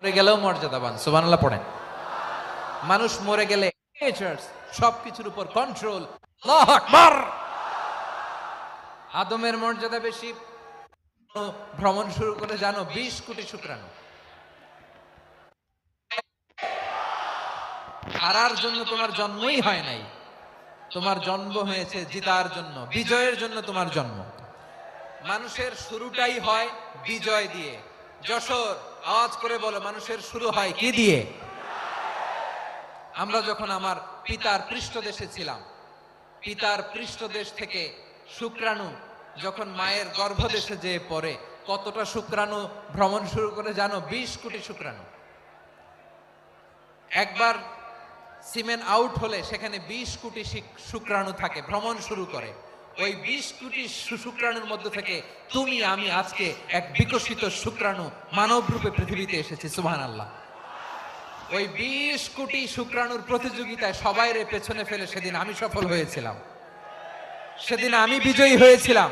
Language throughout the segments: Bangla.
মরে গেলেও মর্যাদাবান, সুবহানাল্লাহ পড়েন। মানুষ মরে গেলে সবকিছুর উপর কন্ট্রোল, আল্লাহু আকবার। আদমের মর্যাদা বেশি। ভ্রমণ শুরু করে জানো 20 কোটি শুক্রাণু। হারার জন্য তোমার জন্মই হয় নাই, তোমার জন্ম হয়েছে জিতার জন্য, বিজয়ের জন্য তোমার জন্ম। মানুষের শুরুটাই হয় বিজয় দিয়ে। যশোর, আওয়াজ করে বলো, মানুষের শুরু হয় কি দিয়ে? আমরা যখন আমার পিতার পৃষ্ঠদেশে ছিলাম, পিতার পৃষ্ঠদেশ থেকে শুক্রাণু যখন মায়ের গর্ভদেশে যেয়ে পড়ে, কতটা শুক্রাণু ভ্রমণ শুরু করে জানো? 20 কোটি শুক্রাণু। একবার সিমেন আউট হলে সেখানে 20 কোটি শুক্রাণু থাকে, ভ্রমণ শুরু করে। ওই 20 কোটি শুক্রাণুর মধ্যে থেকে তুমি আমি আজকে এক বিকশিত শুক্রাণু মানব রূপে পৃথিবীতে এসেছি, সুবহানাল্লাহ। ওই 20 কোটি শুক্রাণুর প্রতিযোগিতায় সবাইরে পেছনে ফেলে সেদিন আমি সফল হয়েছিলাম, সেদিন আমি বিজয়ী হয়েছিলাম।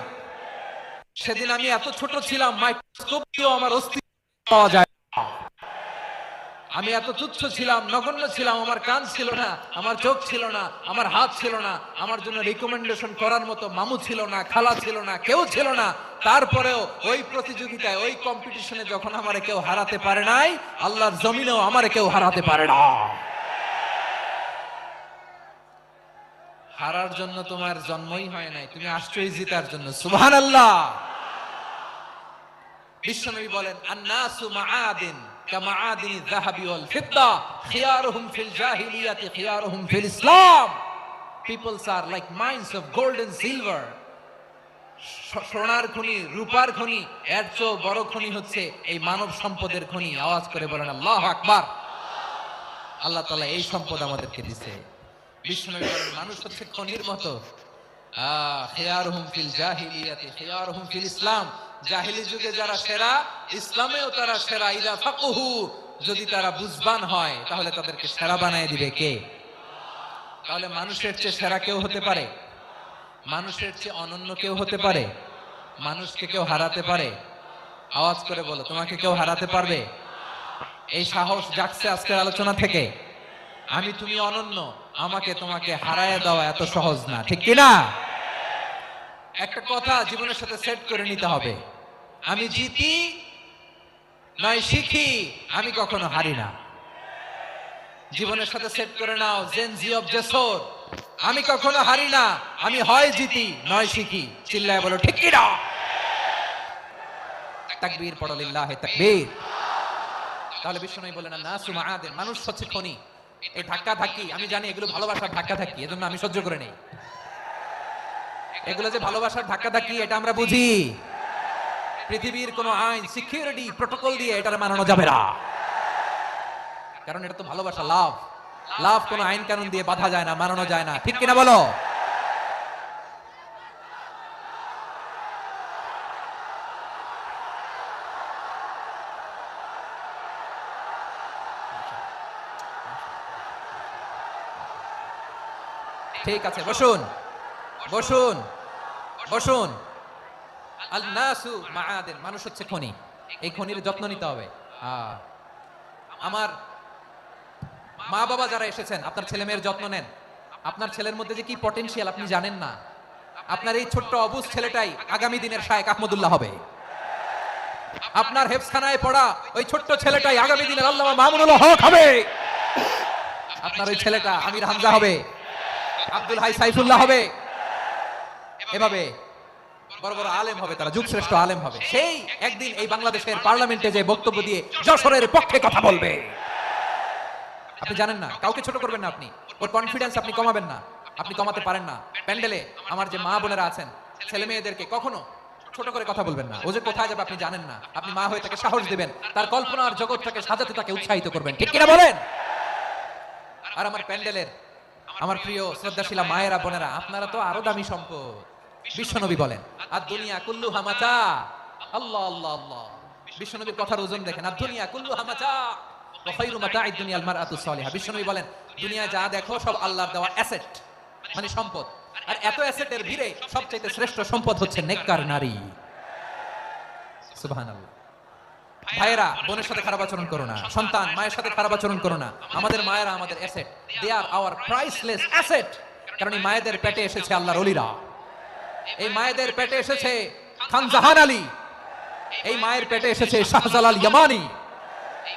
সেদিন আমি এত ছোট ছিলাম, মাইক্রোস্কোপ দিয়েও আমার অস্তিত্ব পাওয়া যায়। আমি এত তুচ্ছ ছিলাম, নগণ্য ছিলাম, আমার কান ছিল না, আমার চোখ ছিল না, আমার হাত ছিল না, আমার জন্য রিকমেন্ডেশন করার মতো মামু ছিল না, খালা ছিল না, কেউ ছিল না। তারপরেও ওই প্রতিযোগিতায়, ওই কম্পিটিশনে যখন আমারে কেউ হারাতে পারে নাই, আল্লাহর জমিনেও আমারে কেউ হারাতে পারে না। হারার জন্য তোমার জন্মই হয় নাই, তুমি আসছোই জিতার জন্য, সুবহানাল্লাহ। বিশ্বনবী বলেন, আন-নাসু মাআদিন কামাআদিনিয যাহাবি ওয়াল ফিদ্দা খিয়ারুহুম ফিল জাহিলিয়াতি খিয়ারুহুম ফিল ইসলাম। Peoples are like mines of gold and silver. সোনার খনি, রূপার খনি, এর চেয়ে বড় খনি হচ্ছে এই মানব সম্পদের খনি। আওয়াজ করে বলেন আল্লাহু আকবার। আল্লাহ তাআলা এই সম্পদ আমাদেরকে দিয়েছে। বিশ্বনবী বলেন, মানুষ হচ্ছে খনির মতো। খিয়ারুহুম ফিল জাহিলিয়াতি খিয়ারুহুম ফিল ইসলাম। জাহিলি যুগে যারা সেরা, ইসলামেও তারা সেরা। ইদা ফাকুহু, যদি তারা বুঝবান হয় তাহলে তাদেরকে সেরা বানায় দিবে কে? তাহলে মানুষের চেয়ে সেরা কেউ হতে পারে? মানুষের চেয়ে অনন্য কেউ হতে পারে? মানুষকে কেউ হারাতে পারে? আওয়াজ করে বলো, তোমাকে কেউ হারাতে পারবে? এই সাহস জাগছে আজকের আলোচনা থেকে। আমি তুমি অনন্য, আমাকে তোমাকে হারায় দেওয়া এত সহজ না, ঠিক কি না? একটা কথা জীবনের সাথে সেট করে নিতে হবে, আমি জিতি নয় শিখি, আমি কখনো হারি না। জীবনের সাথে সেট করে নাও, জেনজি অফ যশোর, আমি কখনো হারি না, আমি হয় জিতি নয় শিখি। চিল্লায় বলো ঠিক কি না? তাকবীর পড়ো, লিল্লাহি তাকবীর। তাহলে বিশ্বনবী বলেন, নাসু মাআদিন, মানুষ হচ্ছে খনি। এই ধাক্কা ধাক্কি, আমি জানি এগুলো ভালোবাসার ধাক্কা ধাক্কি, এজন্য আমি সহ্য করে নেই। এগুলো যে ভালোবাসার ধাক্কা ধাক্কি, এটা আমরা বুঝি। পৃথিবীর কোন আইন, সিকিউরিটি প্রটোকল দিয়ে এটা মানানো যাবে না, কারণ এটা তো ভালোবাসা, লাভ। লাভ কোন আইন কানুন দিয়ে বাধা যায় না, মানানো যায় না, ঠিক কিনা বলো? ঠিক আছে, বসুন বসুন বসুন। আল নাসু মাআদিন, মানুষ হচ্ছে খনি। এই খনির যত্ন নিতে হবে। আমার মা বাবা যারা এসেছেন, আপনার ছেলে মেয়ের যত্ন নেন। আপনার ছেলের মধ্যে যে কি পটেনশিয়াল আপনি জানেন না। আপনার এই ছোট্ট অবুঝ ছেলেটাই আগামী দিনের শায়েখ আহমদুল্লাহ হবে। আপনার হেফখানায় পড়া ওই ছোট্ট ছেলেটাই আগামী দিনের আল্লামা মামুনুল হক হবে। আপনার ওই ছেলেটা আমির হামজা হবে, আব্দুল হাই সাইফুল্লাহ হবে। এভাবে বড় বড় আলেম হবে, তারা যুগশ্রেষ্ঠ আলেম হবে। সেই একদিন এই বাংলাদেশের পার্লামেন্টে যে বক্তব্য দিয়ে যশোরের পক্ষে কথা বলবে। আপনি জানেন না, কাউকে ছোট করবেন না, আপনি ওর কনফিডেন্স আপনি কমাবেন না, আপনি কমাতে পারেন না। প্যান্ডেলে আমার যে মা বোনেরা আছেন, ছেলে মেয়েদেরকে কখনো ছোট করে কথা বলবেন না। ও যে কোথায় যাবে আপনি জানেন না, আপনি মা হয়ে তাকে সাহস দিবেন, তার কল্পনার জগৎটাকে সাজাতে তাকে উৎসাহিত করবেন, ঠিক কিনা বলেন? আর আমার প্যান্ডেলের আমার প্রিয় শ্রদ্ধাশীলা মায়েরা বোনেরা, আপনারা তো আরো দামি সম্পদ। বিশ্বনবী বলেন, আর দুনিয়া কুল্লু হামাচা। আল্লাহ আল্লাহ আল্লাহ, বিশ্বনবীর কথার ওজন দেখেন। আর দুনিয়া কুল্লু হামাচা ওয়া খায়রু মাতাঈদ দুনিয়াল মারআতু সালিহা। বিশ্বনবী বলেন, দুনিয়ায় যা দেখো সব আল্লাহর দেওয়া অ্যাসেট, মানে সম্পদ। আর এত অ্যাসেটের ভিড়ে সবচেয়ে শ্রেষ্ঠ সম্পদ হচ্ছে নেককার নারী। সুবহানাল্লাহ। ভাইয়েরা বোনের সাথে খারাপ আচরণ করো না, সন্তান মায়ের সাথে খারাপ আচরণ করো না। আমাদের মায়েরা আমাদের asset, they are our priceless asset. কারণ এই মায়েদের পেটে এসেছে আল্লাহর ওলিরা, এই মায়েদের পেটে এসেছে খান জাহান আলী, এই মায়ের পেটে এসেছে শাহজালাল ইয়ামানি,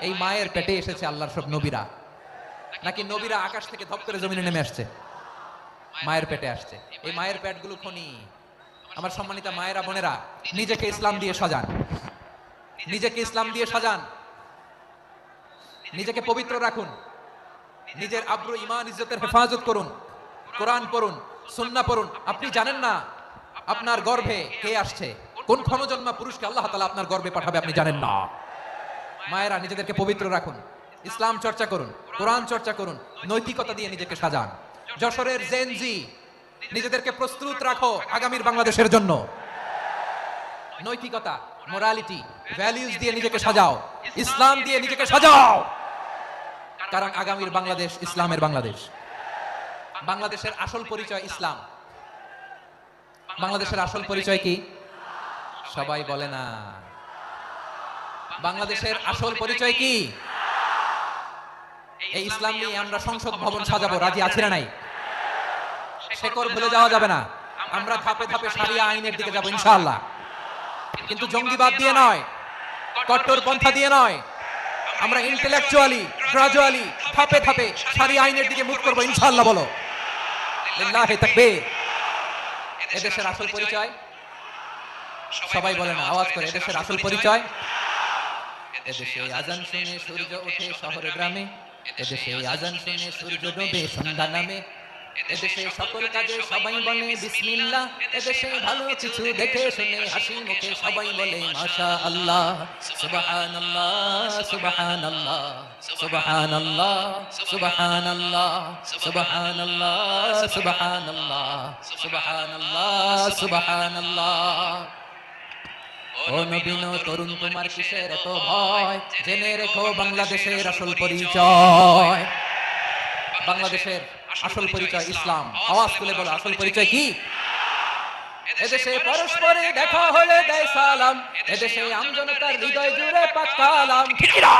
এই মায়ের পেটে এসেছে আল্লাহর সব নবীরা। নাকি নবীরা আকাশ থেকে ধপ করে জমিনে নেমে আসছে? মায়ের পেটে আসছে। এই মায়ের পেটগুলো খনি। আমার সম্মানিত মায়েরা বোনেরা, নিজেকে ইসলাম দিয়ে সাজান, নিজেকে ইসলাম দিয়ে সাজান, নিজেকে পবিত্র রাখুন, নিজের আব্রু ঈমান ইজ্জতের হেফাজত করুন, কোরআন পড়ুন, সুন্নাহ পড়ুন। আপনি জানেন না আপনার গর্ভে কে আসছে, কোন ক্ষণজন্মা পুরুষকে আল্লাহ তাআলা আপনার গর্ভে পাঠাবে আপনি জানেন না। মায়েরা নিজেদেরকে পবিত্র রাখুন, ইসলাম চর্চা করুন, কোরআন চর্চা করুন, নৈতিকতা দিয়ে নিজেকে সাজান। যশোরের জেনজি, নিজেদেরকে প্রস্তুত রাখো আগামীর বাংলাদেশের জন্য। নৈতিকতা, মোরালিটি, ভ্যালিউজ দিয়ে নিজেকে সাজাও, ইসলাম দিয়ে নিজেকে সাজাও। কারণ আগামীর বাংলাদেশ ইসলামের বাংলাদেশ। বাংলাদেশের আসল পরিচয় ইসলাম। বাংলাদেশের আসল পরিচয় কি? সবাই বলে না। বাংলাদেশের আসল পরিচয় কি? এই ইসলাম নিয়ে আমরা সংসদ ভবন সাজাবো, রাজি আছি না নাই? শেকড় ভুলে যাওয়া যাবে না। আমরা ধাপে ধাপে শরিয়া আইনের দিকে যাবো ইনশাআল্লাহ, কিন্তু জঙ্গিবাদ দিয়ে নয়, কট্টরপন্থা দিয়ে নয়। আমরা ইন্টেলেকচুয়ালি, গ্রাজুয়ালি, ধাপে ধাপে শরিয়া আইনের দিকে মুভ করবো ইনশাআল্লাহ। বলো লিল্লাহি তাকবীর। এদেশের আসল পরিচয় সবাই বলে না, আওয়াজ করে। এদেশের আসল পরিচয়, এদেশে আজান শুনে সূর্য ওঠে শহরে গ্রামে, এদেশে আজান শুনে সূর্য ডোবে সন্ধ্যা নামে, এদেশে সকল কাজে সবাই বলে বিসমিল্লাহ, এদেশে ভালো কিছু দেখে শুনে হাসি মুখে সবাই বলে মাশাআল্লাহ, সুবহানাল্লাহ, সুবহানাল্লাহ, সুবহানাল্লাহ, সুবহানাল্লাহ, সুবহানাল্লাহ, সুবহানাল্লাহ, সুবহানাল্লাহ, সুবহানাল্লাহ। ও নবীন তরুণ তোমার কিসের এত ভয়, জেনে রেখো বাংলাদেশের আসল পরিচয়। বাংলাদেশের আসল পরিচয় ইসলাম। আওয়াজ তুলে বলো, আসল পরিচয় কি? এদেশে পরস্পরে দেখা হলে দেয় সালাম, এদেশে আমজনতার হৃদয় জুড়ে পাক কালাম। ঠিক না?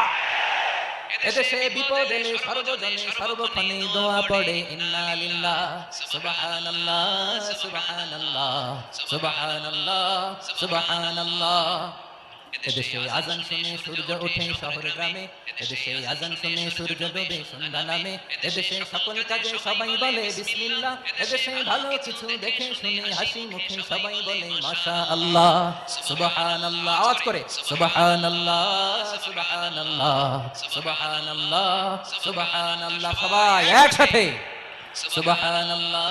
এদেশে বিপদ এলে সর্বজনে সর্বক্ষণে দোয়া পড়ে ইন্না লিল্লাহ, সুবহানাল্লাহ, সুবহানাল্লাহ, সুবহানাল্লাহ, সুবহানাল্লাহ। এদেশে আজান শুনে সূর্য ওঠে শহরে গ্রামে, এদেশে আজান শুনে সূর্য ডোবে সন্ধ্যা নামে, এদেশে সকল কাজে সবাই বলে বিসমিল্লাহ, এদেশে ভালো কিছু দেখে শুনে হাসি মুখে সবাই বলে মাশাআল্লাহ, সুবহানাল্লাহ। আওয়াজ করে সুবহানাল্লাহ, সুবহানাল্লাহ, সুবহানাল্লাহ, সুবহানাল্লাহ। সবাই একসাথে সুবহানাল্লাহ,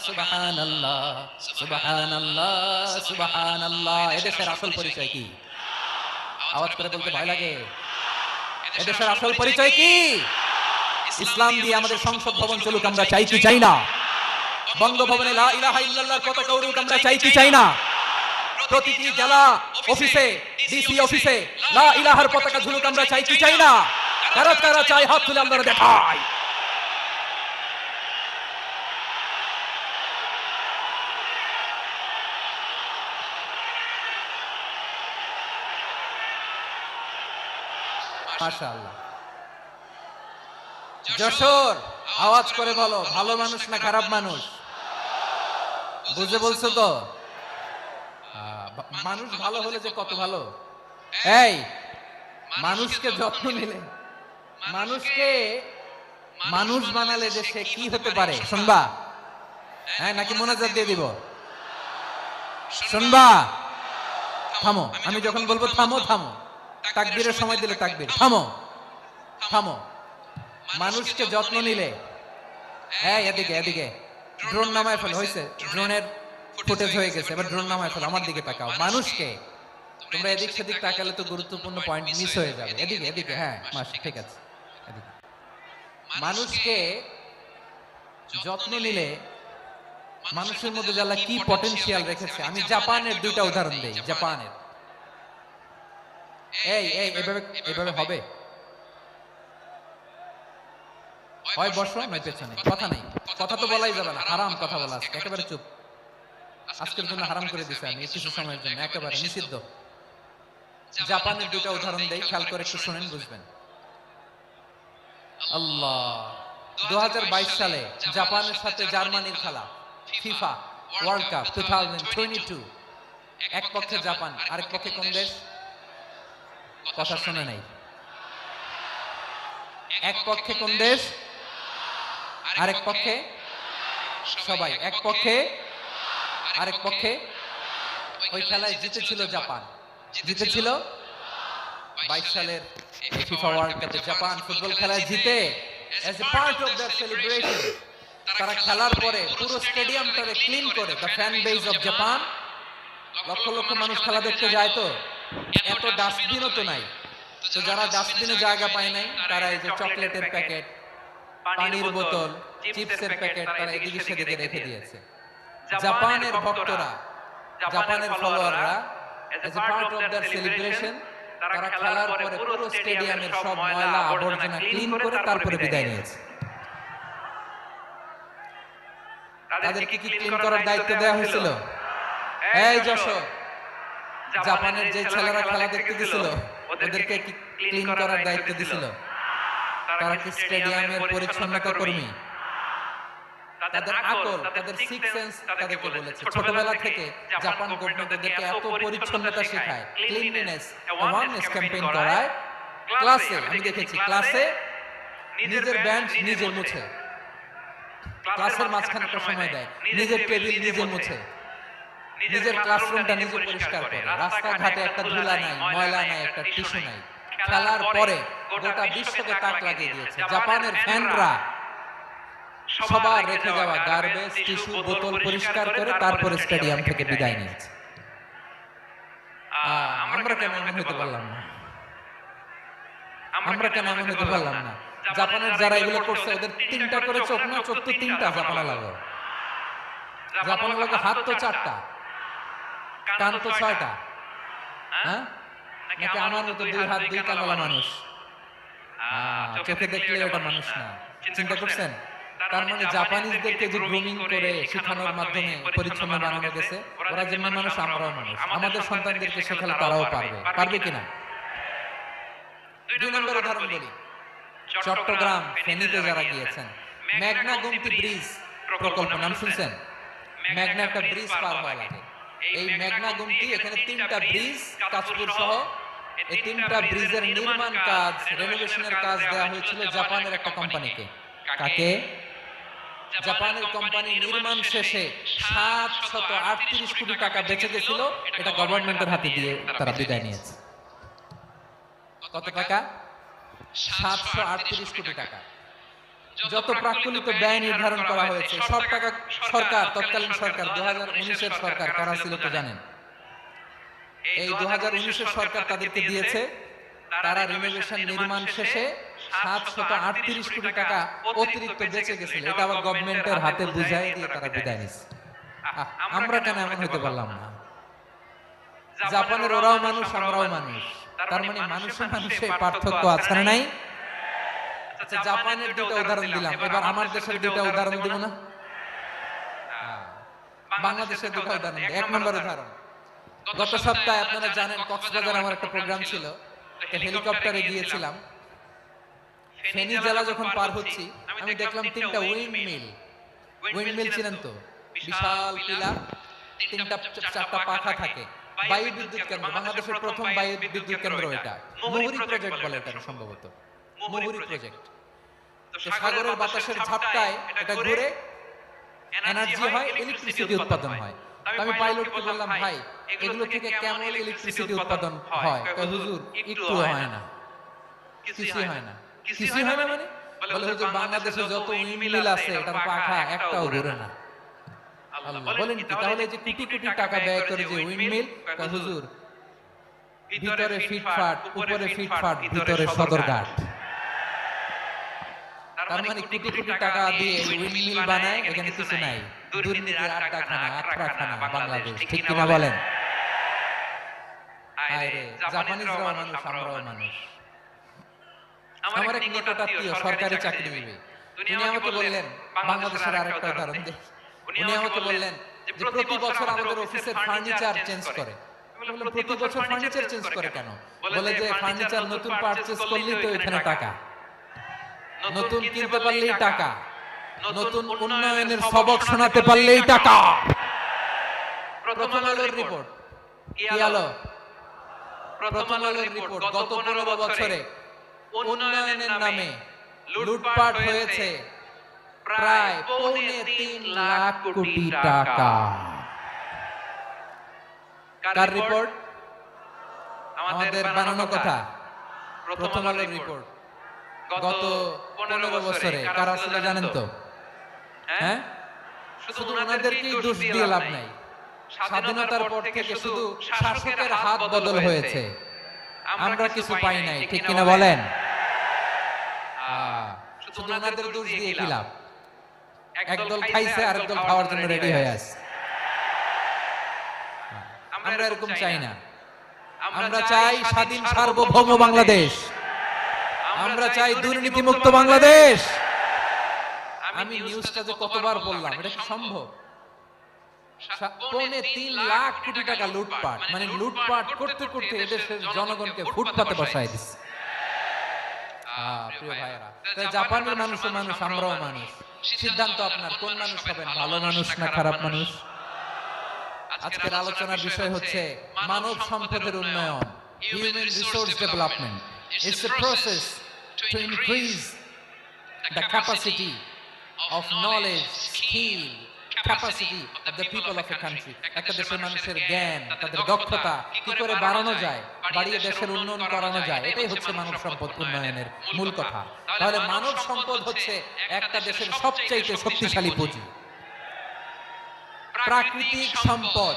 সুবহানাল্লাহ, সুবহানাল্লাহ, সুবহানাল্লাহ। এদেশের আসল পরিচয় কি? আওয়াজ করে বলতে ভয় লাগে। এদেশের আসল পরিচয় কি? ইসলাম দিয়ে আমাদের সংসদ ভবন চলুক, আমরা চাই কি চাই না? বঙ্গভবনে লা ইলাহা ইল্লাল্লাহর পতাকা উড়ুক, আমরা চাই কি চাই না? প্রতিটি জেলা অফিসে, ডিসি অফিসে লা ইলাহার পতাকা ঝুলুক, আমরা চাই কি চাই না? কারা কারা চাই হাত তুলে আল্লাহর দেখায়। মাশাআল্লাহ। যশোর, আওয়াজ করে বলো, ভালো মানুষ না খারাপ মানুষ? বুঝে বলছো তো? মানুষ ভালো হলে যে কত ভালো। এই মানুষকে যত্ন নিলে, মানুষকে মানুষ বানালে যে সে কি হতে পারে শুনবা? হ্যাঁ, নাকি মোনাজাত দিয়ে দিব? শুনবা? থামো, আমি যখন বলবো থামো থামো, তাকবীরের সময় দিলে তাকবীর। থামো থামো। মানুষকে যত্ন নিলে, হ্যাঁ এদিকে এদিকে, ড্রোন নামায় ফেল। হয়েছে, ড্রোনের ফুটেজ হয়ে গেছে, এবার ড্রোন নামায় ফেল। আমার দিকে তাকাও। মানুষকে, তোমরা এদিক সেদিক তাকালে তো গুরুত্বপূর্ণ পয়েন্ট মিস হয়ে যাবে। এদিকে এদিকে, হ্যাঁ মাস ঠিক আছে। এদিকে মানুষকে যত্ন নিলে মানুষের মধ্যে যারা কি পটেনশিয়াল রেখেছে। আমি জাপানের দুইটা উদাহরণ দেই। জাপানের, এই এই এভাবে এভাবে হবে, হয় বসো নয় পেছনে। কথা নেই, কথা তো বলাই যাবে না, হারাম কথা বলা। আজকে একেবারে চুপ। আজকের জন্য হারাম করে দিছে আমি কিছু সময়ের জন্য, একেবারে নিষিদ্ধ। জাপানের দুটো উদাহরণ দেই, খেয়াল করে একটু শুনেন, বুঝবেন। আল্লাহ, 2022 সালে জাপানের সাথে জার্মানির খেলা, ফিফা ওয়ার্ল্ড কাপ 2022। এক পক্ষে জাপান, আরেক পক্ষে কোন দেশ? কথা শুনে নাই। এক পক্ষে কোন দেশ, আরেক পক্ষে সবাই। এক পক্ষে, আরেক পক্ষে। ওই খেলায় জিতেছিল জাপান, জিতেছিল 22 সালের ফিফা ওয়ার্ল্ড কাপে জাপান ফুটবল খেলায় জিতে। as a part of their celebration, তারা খেলার পরে পুরো স্টেডিয়ামটাকে ক্লিন করে, the fan base of Japan, lakh lakh মানুষ খেলা দেখতে যায়, তো এত ডাস্টবিনও তো নাই, তো যারা ডাস্টবিনে জায়গা পায় নাই তারা এই যে চকলেটের প্যাকেট, পানির বোতল, চিপসের প্যাকেট তারা এদিকে সেদিকে রেখে দিয়েছে। জাপানের ভক্তরা, জাপানের ফলোয়াররা as a part of their celebration, তারা খেলার পরে পুরো স্টেডিয়ামের সব ময়লা আবর্জনা ক্লিন করে তারপরে বিদায় নিয়েছে। তাদেরকে কি ক্লিন করার দায়িত্ব দেওয়া হয়েছিল? এই যশোর, জাপানের যে ছেলেরা খেলা দেখতে গেছিল ওদেরকে কি ক্লিন করার দায়িত্ব দিছিল? তারা কি স্টেডিয়ামের পরিচ্ছন্নতা কর্মী? তাদের আকল, তাদের সিক্স সেন্স তাদেরকে বলেছে ছোটবেলা থেকে জাপান গভর্নমেন্ট ওদেরকে এত পরিচ্ছন্নতা শেখায়, ক্লিনলিনেস অ্যাওয়ারনেস ক্যাম্পেইন করায়। ক্লাসে আমি দেখেছি, ক্লাসে নিজের বেঞ্চ নিজে মুছে, ক্লাসের মাঝখানে একটা সময় দেয়, নিজের টেবিল নিজে মুছে, নিজের ক্লাসরুমটা নিজে পরিষ্কার করে, রাস্তাঘাটে একটা ধুলা নাই, ময়লা নাই, একটা টিস্যু নাই। খেলার পরে গোটা বিশ্বকে তাক লাগিয়ে দিয়েছে। জাপানের ফ্যানরা সবার রেখে যাওয়া গার্বেজ, টিস্যু, বোতল পরিষ্কার করে তারপরে স্টেডিয়াম থেকে বিদায় নিয়েছে। আমরা কেন এমন হতে পারলাম না? আমরা কেন এমন হতে পারলাম না? জাপানের যারা এগুলো করছে ওদের তিনটা করে চোখ না, চোখ তো তিনটা জাপানে লাগে। জাপানে লাগে হাত তো চারটা, কান তো ছয়টা, হ্যাঁ? নাকি আমার মতো দুই হাত দুই কানওয়ালা মানুষ? চোখে দেখলে ওটা মানুষ না। চিন্তা করছেন? তার মানে জাপানিজদেরকে যে গ্রুমিং করে শেখানোর মাধ্যমে পরিচ্ছন্ন বানানো গেছে, ওরা যেমন মানুষ আমরাও মানুষ, আমাদের সন্তানদেরকে শেখালে তারাও পারবে। পারবে কিনা? দুই নম্বর উদাহরণ বলি, চট্টগ্রাম ফেনীতে যারা গিয়েছেন, মেঘনা গুমতি ব্রিজ প্রকল্প নাম শুনছেন? মেঘনা একটা ব্রিজ পার হওয়া লাগে। এই মেঘনা গুমতি, এখানে তিনটা ব্রিজ কাঁচপুর সহ, এই তিনটা ব্রিজের নির্মাণ কাজ, রেনোভেশনের কাজ দেওয়া হয়েছিল জাপানের একটা কোম্পানিকে। কাকে? জাপানের কোম্পানি নির্মাণ শেষে 738 কোটি টাকা বেঁচে গেছিল, এটা গভর্নমেন্টের হাতে দিয়ে তারা বিদায় নিয়েছে। কত টাকা? 738 কোটি টাকা। যত প্রাক্কলিত ব্যয় নির্ধারণ করা হয়েছে সব টাকা সরকার, তৎকালীন সরকার 2019-এর সরকার কারা ছিল তো জানেন? এই 2019-এর সরকার তাদেরকে দিয়েছে। তারা রিনোভেশন নির্মাণ শেষে 738 কোটি টাকা অতিরিক্ত বেঁচে গেছিল, এটা আবার গভর্নমেন্টের হাতে বুঝাই দিয়ে তারা বিদায় নিচ্ছে। আমরা কেন এমন হতে পারলাম না? জাপানের ওরাও মানুষ, আমরাও মানুষ, তার মানে মানুষে মানুষে পার্থক্য আছে না নাই? আচ্ছা, জাপানের দুটো উদাহরণ দিলাম, এবার আমার দেশের দুটো উদাহরণ দিব না? বাংলাদেশের দুটো উদাহরণ। এক নম্বর উদাহরণ, গত সপ্তাহে আপনারা জানেন কক্সবাজার আমার একটা প্রোগ্রাম ছিল, হেলিকপ্টারে গিয়েছিলাম। ফেনী জেলা যখন পার হচ্ছি আমি দেখলাম তিনটা উইন্ড মিল। উইন্ড মিল ছিলেন তো? বিশাল পিলার, তিনটা চারটা পাখা থাকে, বায়ু বিদ্যুৎ কেন্দ্র, বাংলাদেশের প্রথম বায়ু বিদ্যুৎ কেন্দ্র এটা। মুহুরী প্রজেক্ট বলে এটা সম্ভবত, মুহুরী প্রজেক্ট। তো সাগরের বাতাসের ঝাপটায় এটা ঘুরে এনার্জি হয়, ইলেকট্রিসিটি উৎপাদন হয়। আমি পাইলটকে বললাম, ভাই এগুলো থেকে কেমন ইলেকট্রিসিটি উৎপাদন হয়? হুজুর একটু হয় না, কিছুই হয় না। কিছুই হয় না মানে? বলে হুজুর বাংলাদেশে যত উইন্ড মিল আছে এটার পাখা একটাও ঘুরে না। আল্লাহ, বলেন কি? তাহলে যে কোটি কোটি টাকা ব্যয় করে যে উইন্ড মিল, হুজুর ভিতরে ফিটফাট, উপরে ফিটফাট, ভিতরে সদরঘাট। তার মানে কোটি কোটি টাকা দিয়ে উইন্ড মিল বানায়, এখানে কিছু নাই। দুর্নীতির আড্ডাখানা, আখড়াখানা বাংলাদেশ, ঠিক কিনা বলেন? আরে জাপানিজরাও মানুষ, আমরাও মানুষ। আমার এক নিকটাত্মীয় সরকারি চাকরিজীবী, উনি আমাকে বললেন, বাংলাদেশের আরেকটা উদাহরণ দেই। উনি আমাকে বললেন যে প্রতি বছর আমাদের অফিসের ফার্নিচার চেঞ্জ করে। বললাম প্রতি বছর ফার্নিচার চেঞ্জ করে কেন? বলে যে ফার্নিচার নতুন পারচেজ করলেই তো এখানে টাকা, নতুন কিনতে পারলেই টাকা, নতুন উন্নয়নের সবক শোনাতে পারলেই টাকা। প্রথম আলোর রিপোর্ট কি আলো? প্রথম আলোর রিপোর্ট গত 15 বছরে উন্নয়নের নামে লুটপাট হয়েছে প্রায় 3.25 লাখ কোটি টাকা। কার রিপোর্ট? আমাদের বানানো কথা। প্রথম আলোর রিপোর্ট গত 15 বছরে কারা ছিল জানেন তো? হ্যাঁ, শুধু ওনাদেরকেই দোষ দিয়ে লাভ নাই। স্বাধীনতার পর থেকে শুধু শাসকের হাত বদল হয়েছে, আমরা কিছু পাই নাই, ঠিক কিনা বলেন? শুধু ওনাদের দোষ দিয়ে কি লাভ? একদল খাইছে আর একদল খাওয়ার জন্য রেডি হয়ে আছে। আমরা এরকম চাই না। আমরা চাই স্বাধীন সার্বভৌম বাংলাদেশ, আমরা চাই দুর্নীতি মুক্ত বাংলাদেশ। আমি নিউজটা যে কতবার বললাম, এটা কি সম্ভব? 3.25 লাখ কোটি টাকা লুটপাট, মানে লুটপাট করতে করতে এদেশের জনগণকে ফুটপাতে বসায় দিচ্ছে। প্রিয় ভাইরা, জাপানের মানুষও মানুষ, আমরাও মানুষ। সিদ্ধান্ত আপনার, কোন মানুষ হবেন, ভালো মানুষ না খারাপ মানুষ? আজকের আলোচনার বিষয় হচ্ছে মানব সম্পদের উন্নয়ন, human resource development. It's a process to increase the capacity of knowledge, skill, capacity of the people of a country. একটা দেশের মানুষের জ্ঞান, তাদের দক্ষতা কি করে বাড়ানো যায়, বাড়িয়ে দেশের উন্নয়ন করানো যায়, এটাই হচ্ছে মানব সম্পদ উন্নয়নের মূল কথা। তাহলে মানব সম্পদ হচ্ছে একটা দেশের সবচাইতে শক্তিশালী পুঁজি। প্রাকৃতিক সম্পদ,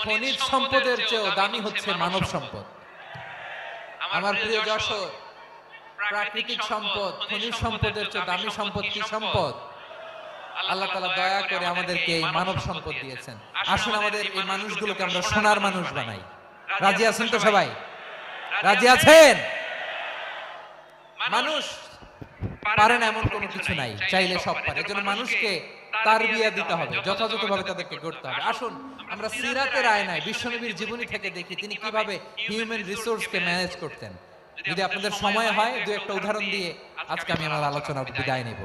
খনিজ সম্পদের চেয়েও দামি হচ্ছে মানব সম্পদ। আমার প্রিয় যশোর, প্রাকৃতিক সম্পদ, খনিজ সম্পদের চেয়ে দামি সম্পদ কি সম্পদ? আল্লাহ তাআলা দয়া করে আমাদেরকে এই মানব সম্পদ দিয়েছেন। আসুন আমাদের এই মানুষগুলোকে আমরা সোনার মানুষ বানাই। রাজি আছেন তো সবাই? রাজি আছেন? মানুষ পারে না এমন কোনো কিছু নাই, চাইলে সব পারে। এজন্য মানুষকে তারবিয়া দিতে হবে, যথাযথভাবে তাদেরকে গড়তে হবে। আসুন আমরা সিরাতের আয়নায় বিশ্বনবীর জীবনী থেকে দেখি তিনি কিভাবে হিউম্যান রিসোর্সকে ম্যানেজ করতেন। যদি আপনাদের সময় হয়, দু একটা উদাহরণ দিয়ে আজকে আমি আমার আলোচনা বিদায় নেব।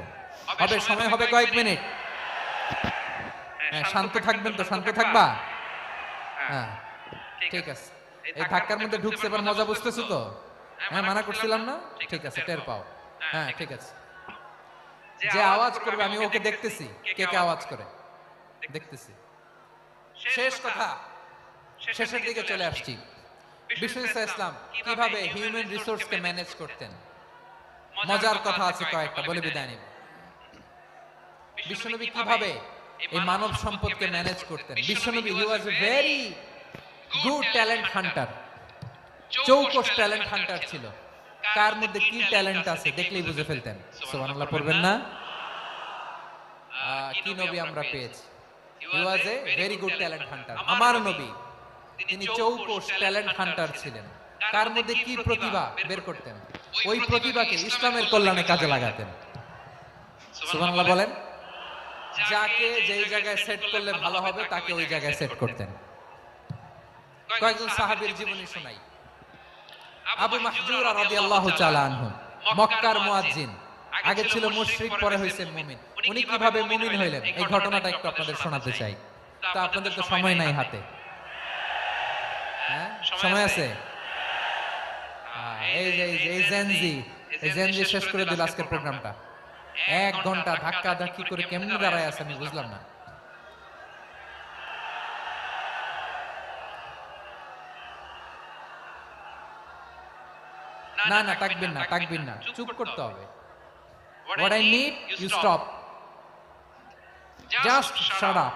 হবে সময় হবে কয়েক মিনিট। হ্যাঁ, শান্ত থাকবেন তো? শান্ত থাকবা? হ্যাঁ, ঠিক আছে। এই ধাক্কার মধ্যে ঢুকছে, এবার মজা বুঝতেছো তো? হ্যাঁ, মানা করছিলাম না? ঠিক আছে, টের পাও। হ্যাঁ, ঠিক আছে। যে আওয়াজ করবে আমি ওকে দেখতেছি, কে কে আওয়াজ করে দেখতেছি। শেষ কথা, শেষের দিকে চলে আসছি। বিষ্ণু ইসলাম কিভাবে হিউম্যান রিসোর্সকে ম্যানেজ করতেন, মজার কথা আছে কয়েকটা, বলে বিদায় নিব। বিশ্বনবী কিভাবে এই মানব সম্পদকে ম্যানেজ করতেন? বিশ্বনবী he was a very good talent hunter, চৌকস ট্যালেন্ট হান্টার ছিল। কার মধ্যে কি ট্যালেন্ট আছে দেখলেই বুঝে ফেলতেন। সুবহানাল্লাহ পড়বেন না? কি নবী আমরা পেয়েছি? He was a very good talent hunter. আমার নবী তিনি চৌকস ট্যালেন্ট হান্টার ছিলেন। কার মধ্যে কি প্রতিভা বের করতেন, ওই প্রতিভাকে ইসলামের কল্যাণে কাজে লাগাতেন। সুবহানাল্লাহ বলেন। যাকে যেই জায়গায় সেট করলে ভালো হবে তাকে ওই জায়গায় সেট করতেন। কয়েকজন সাহাবীর জীবনী শোনাই। আবু মাহজুরা রাদিয়াল্লাহু তাআলা আনহু, মক্কার মুয়াজ্জিন, আগে ছিল মুশরিক, পরে হয়েছে মুমিন। উনি কিভাবে মুমিন হইলেন এই ঘটনাটা একটু আপনাদের শোনাতে চাই। তা আপনাদের তো সময় নাই হাতে। হ্যাঁ, সময় আছে? এই জেনজি শেষ করে দিল আজকের প্রোগ্রামটা। 1 ঘন্টা ধাক্কা ধাক্কি করে কেমনে দাঁড়ায় আছে আমি বুঝলাম না। না না, তাকবীর না, তাকবীর না, চুপ করতে হবে। What I need, you stop. Just shut up.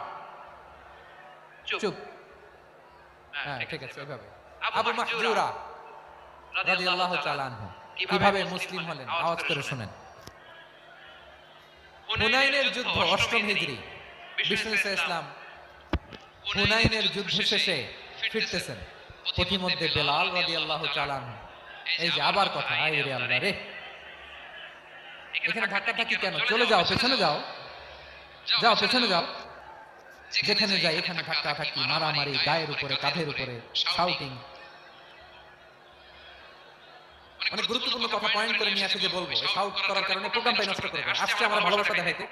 চুপ। হ্যাঁ, ঠিক আছে, এভাবে। আবু মাহজুরা রাদিয়াল্লাহু তাআলা আনহু কিভাবে মুসলিম হলেন আওয়াজ করে শুনেন। হুনাইনের যুদ্ধ 8ম হিজরি, বিষ্ণু ইসলাম হুনাইনের যুদ্ধ শেষে ফিরতেছেন। পথিমধ্যে বেলাল রাদিয়াল্লাহু তাআলা আনহু, এই যে আবার কথা, আয় রে আল্লাহ রে, এখানে ধাক্কা ধাক্কি কেন? চলে যাও, পেছনে যাও, যাও পেছনে যাও। যেখানে যায় এখানে ধাক্কাধাক্কি, মারামারি, গায়ের উপরে, কাঁধের উপরে, শাউটিং। অনেক গুরুত্বপূর্ণ কথা পয়েন্ট করে নিয়ে আসে যে বলবো, শাউট করার কারণে প্রোগ্রামটাই নষ্ট করে দেয়। আসছে আমরা ভালোবাসা দেখাইতে।